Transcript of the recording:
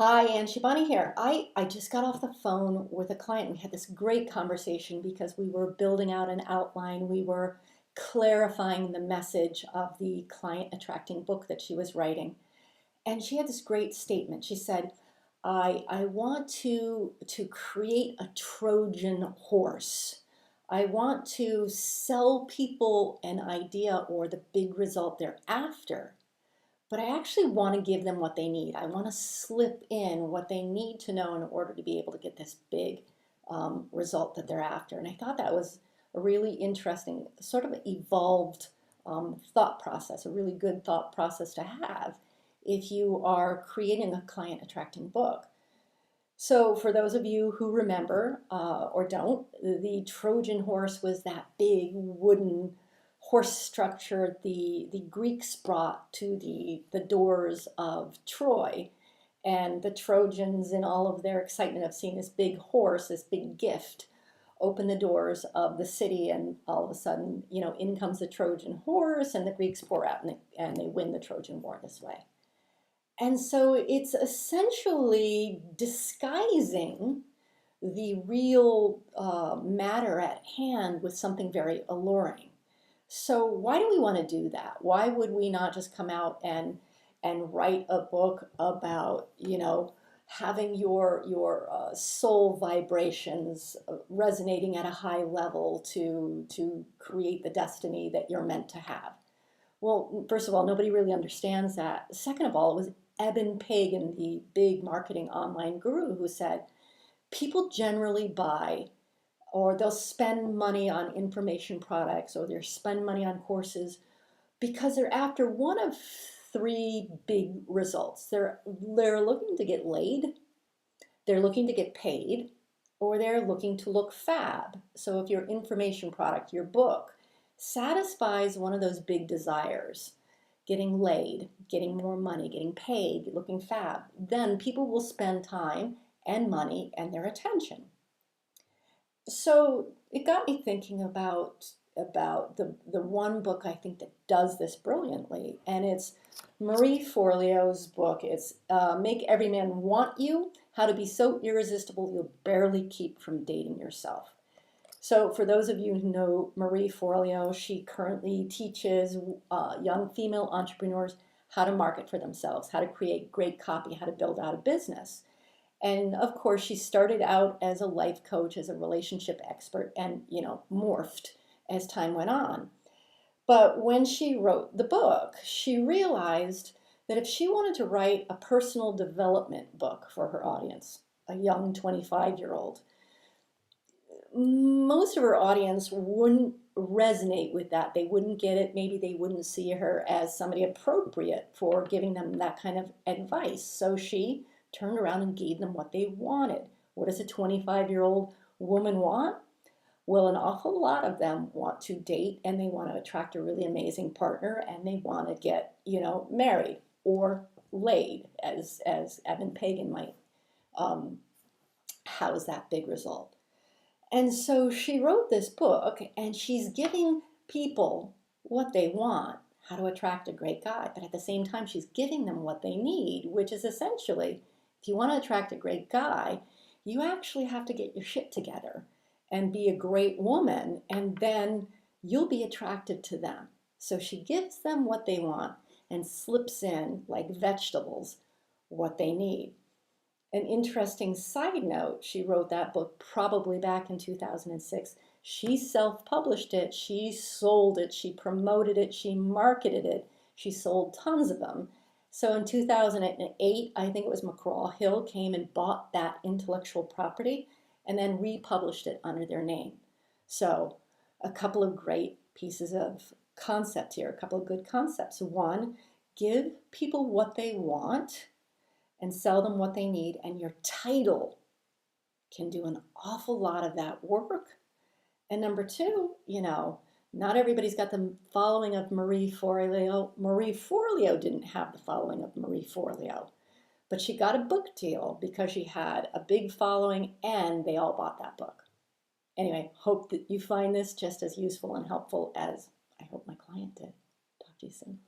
Hi, Ann Shibani here. I just got off the phone with a client. We had this great conversation because we were building out an outline. We were clarifying the message of the client attracting book that she was writing. And she had this great statement. She said, I want to create a Trojan horse. I want to sell people an idea or the big result they're after, but I actually want to give them what they need. I want to slip in what they need to know in order to be able to get this big result that they're after. And I thought that was a really interesting, sort of evolved thought process, a really good thought process to have if you are creating a client attracting book. So, for those of you who remember or don't, the Trojan horse was that big wooden horse structure the Greeks brought to the doors of Troy. And the Trojans, in all of their excitement of seeing this big horse, this big gift, open the doors of the city, and all of a sudden, in comes the Trojan horse, and the Greeks pour out and they win the Trojan War this way. And so it's essentially disguising the real matter at hand with something very alluring. So why do we want to do that? Why would we not just come out and write a book about, having your soul vibrations resonating at a high level to create the destiny that you're meant to have? Well, first of all, nobody really understands that. Second of all, it was Eben Pagan, the big marketing online guru, who said people generally buy or they'll spend money on information products or they'll spend money on courses because they're after one of three big results. They're looking to get laid, they're looking to get paid, or they're looking to look fab. So if your information product, your book, satisfies one of those big desires, getting laid, getting more money, getting paid, looking fab, then people will spend time and money and their attention. So it got me thinking about the one book I think that does this brilliantly, and it's Marie Forleo's book. It's Make Every Man Want You, How to Be So Irresistible You'll Barely Keep from Dating Yourself. So for those of you who know Marie Forleo, she currently teaches young female entrepreneurs how to market for themselves, how to create great copy, how to build out a business. And of course, she started out as a life coach, as a relationship expert, and morphed as time went on. But when she wrote the book, she realized that if she wanted to write a personal development book for her audience, a young 25-year-old, most of her audience wouldn't resonate with that. They wouldn't get it. Maybe they wouldn't see her as somebody appropriate for giving them that kind of advice. So she turned around and gave them what they wanted. What does a 25-year-old woman want? Well, an awful lot of them want to date and they want to attract a really amazing partner and they want to get, married or laid, as Evan Pagan might house that big result. And so she wrote this book and she's giving people what they want, how to attract a great guy, but at the same time, she's giving them what they need, which is essentially, if you want to attract a great guy, you actually have to get your shit together and be a great woman, and then you'll be attracted to them. So she gives them what they want and slips in, like vegetables, what they need. An interesting side note, she wrote that book probably back in 2006. She self-published it, she sold it, she promoted it, she marketed it, she sold tons of them. So in 2008, I think it was McGraw-Hill came and bought that intellectual property and then republished it under their name. So a couple of great pieces of concept here, a couple of good concepts. One, give people what they want and sell them what they need, and your title can do an awful lot of that work. And number two, not everybody's got the following of Marie Forleo. Marie Forleo didn't have the following of Marie Forleo, but she got a book deal because she had a big following and they all bought that book. Anyway, hope that you find this just as useful and helpful as I hope my client did. Talk to you soon.